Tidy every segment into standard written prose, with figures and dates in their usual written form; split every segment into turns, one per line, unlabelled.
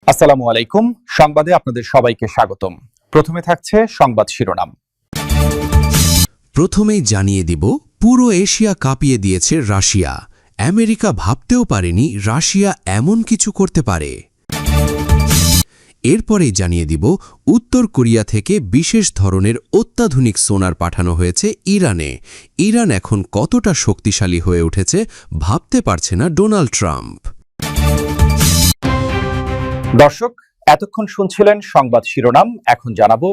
আসসালামু আলাইকুম। সংবাদে আপনাদের সবাইকে স্বাগতম। প্রথমে থাকছে সংবাদ শিরোনাম।
প্রথমেই জানিয়ে দিব, পুরো এশিয়া কাঁপিয়ে দিয়েছে রাশিয়া। আমেরিকা ভাবতেও পারেনি রাশিয়া এমন কিছু করতে পারে। এরপরেই জানিয়ে দিব, উত্তর কোরিয়া থেকে বিশেষ ধরনের অত্যাধুনিক সোনার পাঠানো হয়েছে ইরানে। ইরান এখন কতটা শক্তিশালী হয়ে উঠেছে ভাবতে পারছে না ডোনাল্ড ট্রাম্প।
দর্শক, এতক্ষণ শুনছিলেন সংবাদ শিরোনাম। এখন জানাবো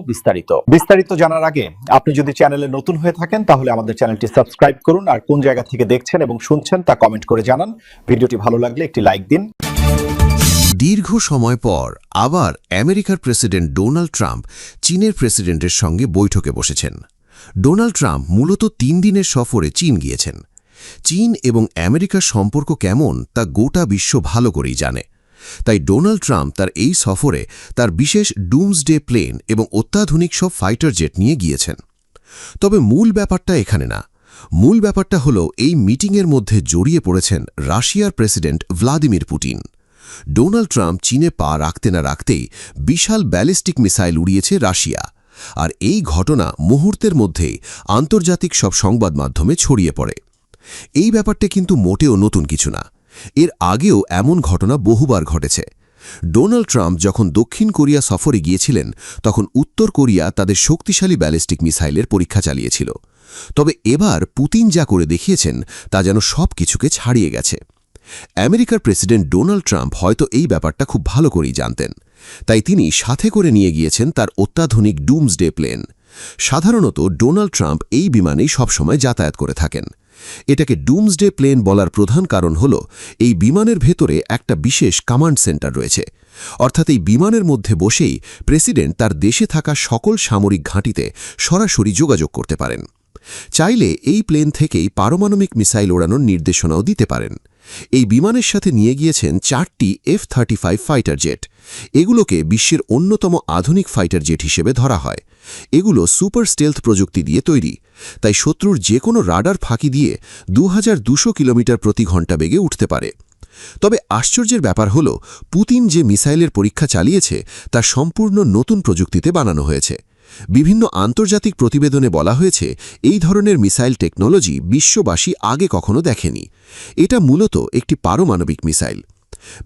বিস্তারিত জানার আগে আপনি যদি চ্যানেলে নতুন হয়ে থাকেন তাহলে আমাদের চ্যানেলটি সাবস্ক্রাইব করুন, আর কোন জায়গা থেকে দেখছেন এবং শুনছেন তা কমেন্ট করে জানান। ভিডিওটি ভালো লাগলে একটি লাইক দিন।
দীর্ঘ সময় পর আবার আমেরিকার প্রেসিডেন্ট ডোনাল্ড ট্রাম্প চীনের প্রেসিডেন্টের সঙ্গে বৈঠকে বসেছেন। ডোনাল্ড ট্রাম্প মূলত 3 দিনের সফরে চীন গিয়েছেন। চীন এবং আমেরিকার সম্পর্ক কেমন তা গোটা বিশ্ব ভালো করেই জানে। তাই ডোনাল্ড ট্রাম্প তার এই সফরে তার বিশেষ ডুমসডে প্লেন এবং অত্যাধুনিক সব ফাইটার জেট নিয়ে গিয়েছেন। তবে মূল ব্যাপারটা এখানে না। মূল ব্যাপারটা হল এই মিটিংয়ের মধ্যে জড়িয়ে পড়েছেন রাশিয়ার president Vladimir Putin. Donald Trump চীনে পা রাখতে না রাখতেই বিশাল ব্যালিস্টিক মিসাইল উড়িয়েছে রাশিয়া। আর এই ঘটনা মুহূর্তের মধ্যেই আন্তর্জাতিক সব সংবাদ মাধ্যমে ছড়িয়ে পড়ে। এই ব্যাপারটা কিন্তু মোটেও নতুন কিছু না। এর আগেও এমন ঘটনা বহুবার ঘটেছে। ডোনাল্ড ট্রাম্প যখন দক্ষিণ কোরিয়া সফরে গিয়েছিলেন তখন উত্তর কোরিয়া তাদের শক্তিশালী ব্যালিস্টিক মিসাইলের পরীক্ষা চালিয়েছিল। তবে এবার পুতিন যা করে দেখিয়েছেন তা যেন সব কিছুকে ছাড়িয়ে গেছে। আমেরিকার প্রেসিডেন্ট ডোনাল্ড ট্রাম্প হয়তো এই ব্যাপারটা খুব ভালো করেই জানতেন। তাই তিনি সাথে করে নিয়ে গিয়েছেন তার অত্যাধুনিক ডুমসডে প্লেন। সাধারণত ডোনাল্ড ট্রাম্প এই বিমানেই সবসময় যাতায়াত করে থাকেন। এটাকে ডুমসডে প্লেন বলার প্রধান কারণ হল এই বিমানের ভেতরে একটা বিশেষ কমান্ড সেন্টার রয়েছে। অর্থাৎ এই বিমানের মধ্যে বসেই প্রেসিডেন্ট তার দেশে থাকা সকল সামরিক ঘাঁটিতে সরাসরি যোগাযোগ করতে পারেন। চাইলে এই প্লেন থেকেই পারমাণবিক মিসাইল ওড়ানোর নির্দেশনাও দিতে পারেন। এই বিমানের সাথে নিয়ে গিয়েছেন 4টি F-35 ফাইটার জেট। এগুলোকে বিশ্বের অন্যতম আধুনিক ফাইটার জেট হিসেবে ধরা হয়। এগুলো সুপার স্টেলথ প্রযুক্তি দিয়ে তৈরি, তাই শত্রুর যে কোনো রাডার ফাঁকি দিয়ে 2200 কিলোমিটার প্রতি ঘণ্টা বেগে উঠতে পারে। তবে আশ্চর্যের ব্যাপার হল, পুতিন যে মিসাইলের পরীক্ষা চালিয়েছে তা সম্পূর্ণ নতুন প্রযুক্তিতে বানানো হয়েছে। বিভিন্ন আন্তর্জাতিক প্রতিবেদনে বলা হয়েছে এই ধরনের মিসাইল টেকনোলজি বিশ্ববাসী আগে কখনো দেখেনি। এটা মূলত একটি পারমাণবিক মিসাইল।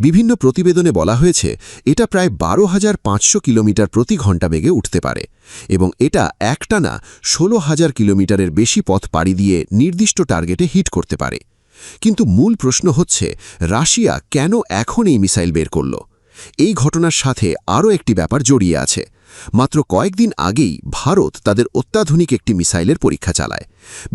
বিভিন্ন প্রতিবেদনে বলা হয়েছে এটা প্রায় 12,500 কিলোমিটার প্রতি ঘণ্টা বেগে উঠতে পারে এবং এটা একটানা 16,000 কিলোমিটারের বেশি পথ পাড়ি দিয়ে নির্দিষ্ট টার্গেটে হিট করতে পারে। কিন্তু মূল প্রশ্ন হচ্ছে, রাশিয়া কেন এখন এই মিসাইল বের করল? এই ঘটনার সাথে আরও একটি ব্যাপার জড়িয়ে আছে। মাত্র কয়েকদিন আগেই ভারত তাদের অত্যাধুনিক একটি মিসাইলের পরীক্ষা চালায়।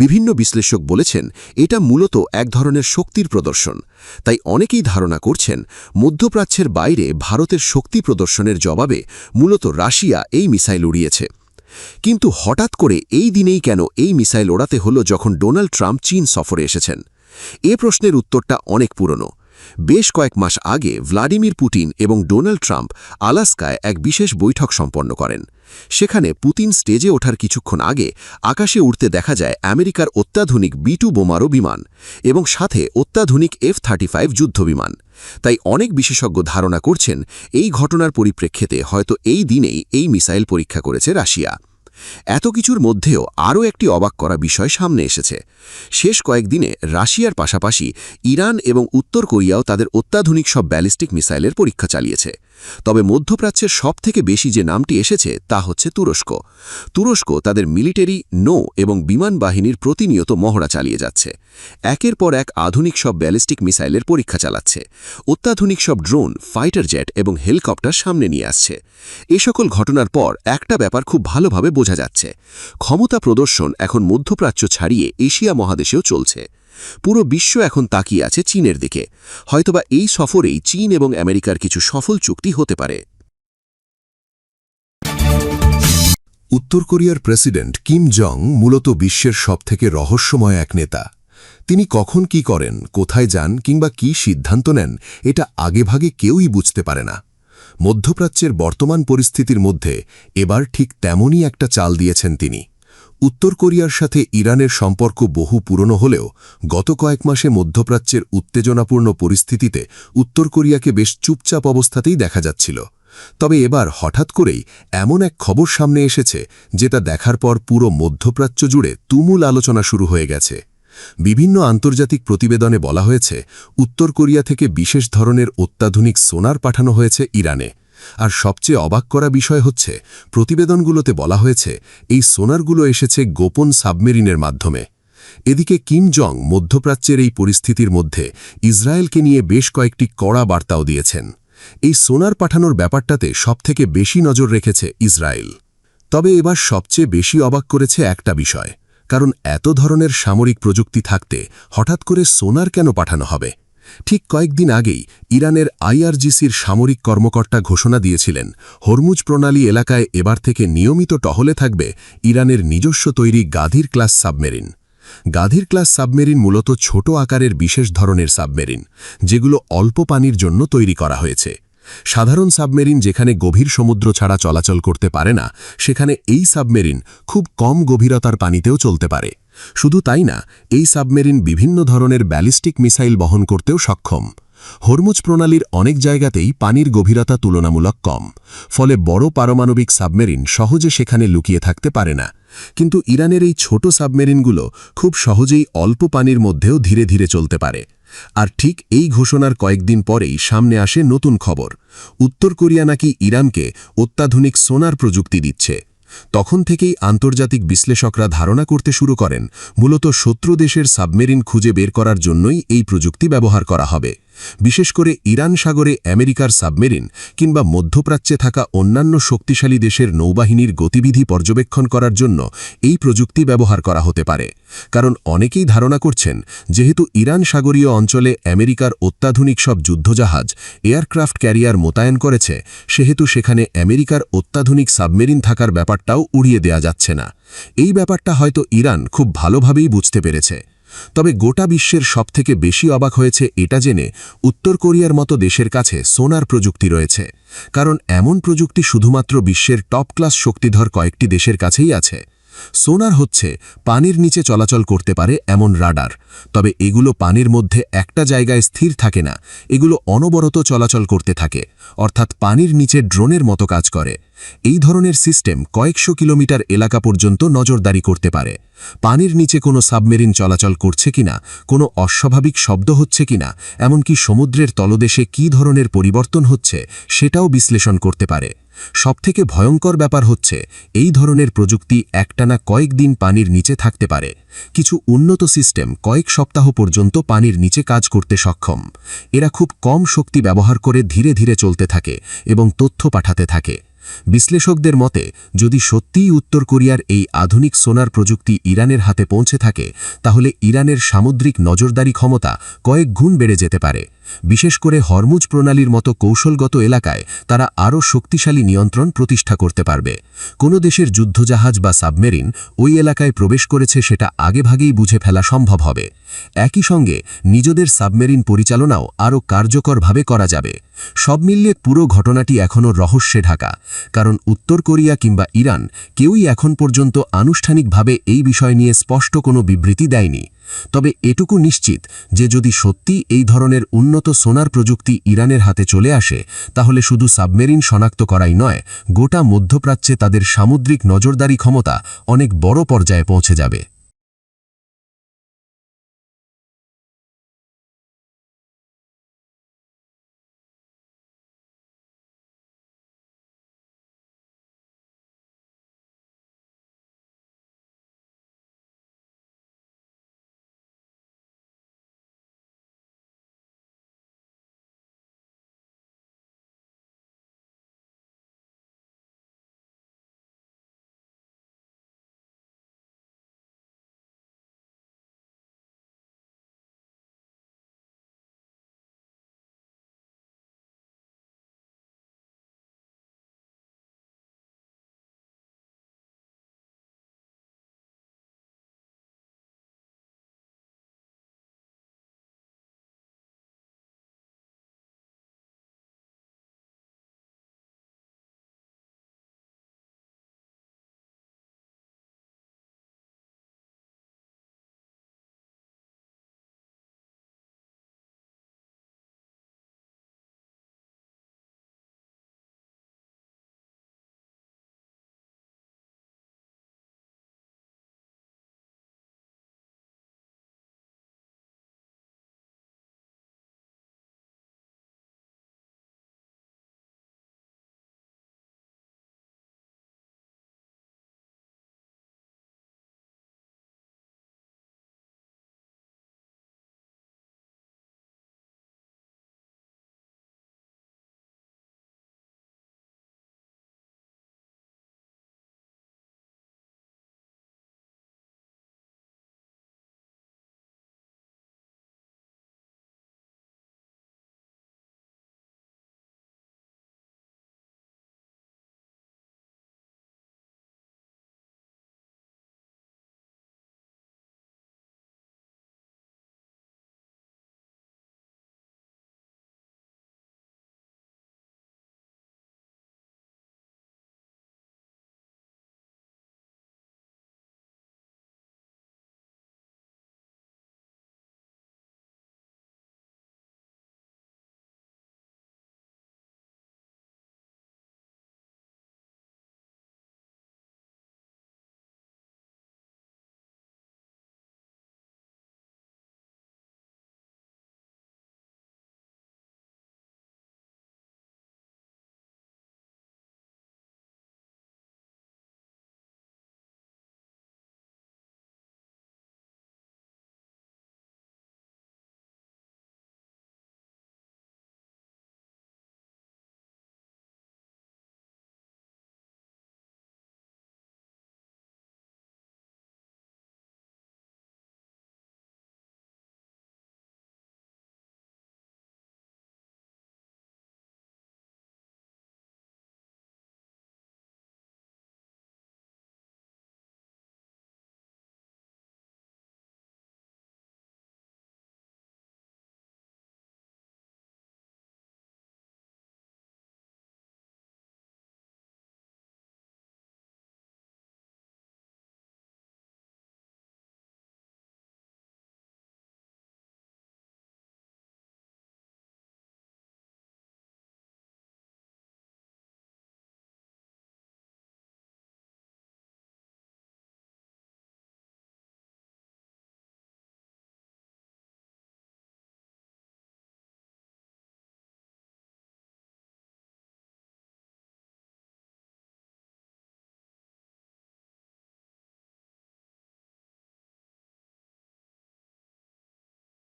বিভিন্ন বিশ্লেষক বলেছেন এটা মূলত এক ধরনের শক্তির প্রদর্শন। তাই অনেকেই ধারণা করছেন মধ্যপ্রাচ্যের বাইরে ভারতের শক্তি প্রদর্শনের জবাবে মূলত রাশিয়া এই মিসাইল উড়িয়েছে। কিন্তু হঠাৎ করে এই দিনেই কেন এই মিসাইল ওড়াতে হলো যখন ডোনাল্ড ট্রাম্প চীন সফরে এসেছেন? এ প্রশ্নের উত্তরটা অনেক পুরনো। বেশ কয়েক মাস আগে ভ্লাদিমির পুতিন এবং ডোনাল্ড ট্রাম্প আলাস্কায় এক বিশেষ বৈঠক সম্পন্ন করেন। সেখানে পুতিন স্টেজে ওঠার কিছুক্ষণ আগে আকাশে উড়তে দেখা যায় আমেরিকার অত্যাধুনিক B-2 বোমারু বিমান এবং সাথে অত্যাধুনিক F-35 যুদ্ধবিমান। তাই অনেক বিশেষজ্ঞ ধারণা করছেন এই ঘটনার পরিপ্রেক্ষিতে হয়তো এই দিনেই এই মিসাইল পরীক্ষা করেছে রাশিয়া। এত কিছুর মধ্যেও আরও একটি অবাক করা বিষয় সামনে এসেছে। শেষ কয়েকদিনে রাশিয়ার পাশাপাশি ইরান এবং উত্তর কোরিয়াও তাদের অত্যাধুনিক সব ব্যালিস্টিক মিসাইলের পরীক্ষা চালিয়েছে। তবে মধ্যপ্রাচ্যের সবথেকে বেশি যে নামটি এসেছে তা হচ্ছে তুরস্ক। তুরস্ক তাদের মিলিটারি, নৌ এবং বিমান বাহিনীর প্রতিনিয়ত মহড়া চালিয়ে যাচ্ছে। একের পর এক আধুনিক সব ব্যালিস্টিক মিসাইলের পরীক্ষা চালাচ্ছে। অত্যাধুনিক সব ড্রোন, ফাইটার জেট এবং হেলিকপ্টার সামনে নিয়ে আসছে। এ সকল ঘটনার পর একটা ব্যাপার খুব ভালোভাবে বোঝা যাচ্ছে, ক্ষমতা প্রদর্শন এখন মধ্যপ্রাচ্য ছাড়িয়ে এশিয়া মহাদেশেও চলছে। পুরো বিশ্ব এখন তাকিয়ে আছে চীনের দিকে। হয়তোবা এই সফরেই চীন এবং আমেরিকার কিছু সফল চুক্তি হতে পারে।
উত্তর কোরিয়ার প্রেসিডেন্ট কিম জং মূলত বিশ্বের সবথেকে রহস্যময় এক নেতা। তিনি কখন কি করেন, কোথায় যান কিংবা কি সিদ্ধান্ত নেন এটা আগেভাগে কেউই বুঝতে পারে না। মধ্যপ্রাচ্যের বর্তমান পরিস্থিতির মধ্যে এবার ঠিক তেমনই একটা চাল দিয়েছেন তিনি। উত্তর কোরিয়ার সাথে ইরানের সম্পর্ক বহু পুরনো হলেও গত কয়েক মাসে মধ্যপ্রাচ্যের উত্তেজনাপূর্ণ পরিস্থিতিতে উত্তর কোরিয়াকে বেশ চুপচাপ অবস্থাতেই দেখা যাচ্ছিল। তবে এবার হঠাৎ করেই এমন এক খবর সামনে এসেছে যেটা দেখার পর পুরো মধ্যপ্রাচ্য জুড়ে তুমুল আলোচনা শুরু হয়ে গেছে। বিভিন্ন আন্তর্জাতিক প্রতিবেদনে বলা হয়েছে উত্তর কোরিয়া থেকে বিশেষ ধরনের অত্যাধুনিক সোনার পাঠানো হয়েছে ইরানে। আর সবচেয়ে অবাক করা বিষয় হচ্ছে প্রতিবেদনগুলোতে বলা হয়েছে এই সোনারগুলো এসেছে গোপন সাবমেরিনের মাধ্যমে। এদিকে কিম জং মধ্যপ্রাচ্যের এই পরিস্থিতির মধ্যে ইসরায়েলকে নিয়ে বেশ কয়েকটি কড়া বার্তাও দিয়েছেন। এই সোনার পাঠানোর ব্যাপারটাতে সবথেকে বেশি নজর রেখেছে ইসরায়েল। তবে এবার সবচেয়ে বেশি অবাক করেছে একটা বিষয়, কারণ এত ধরনের সামরিক প্রযুক্তি থাকতে হঠাৎ করে সোনার কেন পাঠানো হবে? ঠিক কয়েকদিন আগেই ইরানের আইআরজিসির সামরিক কর্মকর্তা ঘোষণা দিয়েছিলেন হরমুজ প্রণালী এলাকায় এবার থেকে নিয়মিত টহলে থাকবে ইরানের নিজস্ব তৈরি গাধির ক্লাস সাবমেরিন। গাধির ক্লাস সাবমেরিন মূলত ছোট আকারের বিশেষ ধরনের সাবমেরিন, যেগুলো অল্প পানির জন্য তৈরি করা হয়েছে। সাধারণ সাবমেরিন যেখানে গভীর সমুদ্র ছাড়া চলাচল করতে পারে না, সেখানে এই সাবমেরিন খুব কম গভীরতার পানিতেও চলতে পারে। শুধু তাই না, এই সাবমেরিন বিভিন্ন ধরনের ব্যালিস্টিক মিসাইল বহন করতেও সক্ষম। হরমুজ প্রণালীর অনেক জায়গাতেই পানির গভীরতা তুলনামূলক কম, ফলে বড় পারমাণবিক সাবমেরিন সহজে সেখানে লুকিয়ে থাকতে পারে না। কিন্তু ইরানের এই ছোট সাবমেরিনগুলো খুব সহজেই অল্প পানির মধ্যেও ধীরে ধীরে চলতে পারে। আর ঠিক এই ঘোষণার কয়েকদিন পরেই সামনে আসে নতুন খবর, উত্তর কোরিয়া নাকি ইরানকে অত্যাধুনিক সোনার প্রযুক্তি দিচ্ছে। তখন থেকেই আন্তর্জাতিক বিশ্লেষকরা ধারণা করতে শুরু করেন মূলত শত্রু দেশের সাবমেরিন খুঁজে বের করার জন্যই এই প্রযুক্তি ব্যবহার করা হবে। বিশেষ করে ইরান সাগরে আমেরিকার সাবমেরিন কিংবা মধ্যপ্রাচ্যে থাকা অন্যান্য শক্তিশালী দেশের নৌবাহিনীর গতিবিধি পর্যবেক্ষণ করার জন্য এই প্রযুক্তি ব্যবহার করা হতে পারে। কারণ অনেকেই ধারণা করছেন, যেহেতু ইরান সাগরীয় অঞ্চলে আমেরিকার অত্যাধুনিক সব যুদ্ধজাহাজ এয়ারক্রাফট ক্যারিয়ার মোতায়েন করেছে, সেহেতু সেখানে আমেরিকার অত্যাধুনিক সাবমেরিন থাকার ব্যাপারটাও উড়িয়ে দেয়া যাচ্ছে না। এই ব্যাপারটা হয়তো ইরান খুব ভালোভাবেই বুঝতে পেরেছে। তবে গোটা বিশ্বের সবথেকে বেশি অবাক হয়েছে এটা জেনে উত্তর কোরিয়ার মতো দেশের কাছে সোনার প্রযুক্তি রয়েছে। কারণ এমন প্রযুক্তি শুধুমাত্র বিশ্বের টপ ক্লাস শক্তিধর কয়েকটি দেশের কাছেই আছে। সোনার হচ্ছে পানির নিচে চলাচল করতে পারে এমন রাডার, তবে এগুলো পানির মধ্যে একটা জায়গায় স্থির থাকে না, এগুলো অনবরত চলাচল করতে থাকে, অর্থাৎ পানির নিচে ড্রোনের মতো কাজ করে। এই ধরনের সিস্টেম কয়েকশো কিলোমিটার এলাকা পর্যন্ত নজরদারি করতে পারে। পানির নিচে কোনো সাবমেরিন চলাচল করছে কিনা, কোনো অস্বাভাবিক শব্দ হচ্ছে কিনা, এমনকি সমুদ্রের তলদেশে কী ধরনের পরিবর্তন হচ্ছে সেটাও বিশ্লেষণ করতে পারে। সবথেকে ভয়ঙ্কর ব্যাপার হচ্ছে এই ধরনের প্রযুক্তি একটানা কয়েকদিন পানির নিচে থাকতে পারে। কিছু উন্নত সিস্টেম কয়েক সপ্তাহ পর্যন্ত পানির নিচে কাজ করতে সক্ষম। এরা খুব কম শক্তি ব্যবহার করে ধীরে ধীরে চলতে থাকে এবং তথ্য পাঠাতে থাকে। বিশ্লেষকদের মতে, যদি সত্যিই উত্তর কোরিয়ার এই আধুনিক সোনার প্রযুক্তি ইরানের হাতে পৌঁছে থাকে, তাহলে ইরানের সামুদ্রিক নজরদারি ক্ষমতা কয়েক গুণ বেড়ে যেতে পারে। বিশেষ করে হরমুজ প্রণালীর মতো কৌশলগত এলাকায় তারা আরও শক্তিশালী নিয়ন্ত্রণ প্রতিষ্ঠা করতে পারবে। কোনো দেশের যুদ্ধজাহাজ বা সাবমেরিন ওই এলাকায় প্রবেশ করেছে সেটা আগেভাগেই বুঝে ফেলা সম্ভব হবে। একই সঙ্গে নিজেদের সাবমেরিন পরিচালনাও আরও কার্যকরভাবে করা যাবে। সব মিলিয়ে পুরো ঘটনাটি এখনও রহস্যে ঢাকা, কারণ উত্তর কোরিয়া কিংবা ইরান কেউই এখন পর্যন্ত আনুষ্ঠানিকভাবে এই বিষয় নিয়ে স্পষ্ট কোনো বিবৃতি দেয়নি। তবে এটুকু নিশ্চিত যে যদি সত্যি এই ধরনের উন্নত সোনার প্রযুক্তি ইরানের হাতে চলে আসে, তাহলে শুধু সাবমেরিন শনাক্ত করাই নয়, গোটা মধ্যপ্রাচ্যে তাদের সামুদ্রিক নজরদারি ক্ষমতা অনেক বড় পর্যায়ে পৌঁছে যাবে।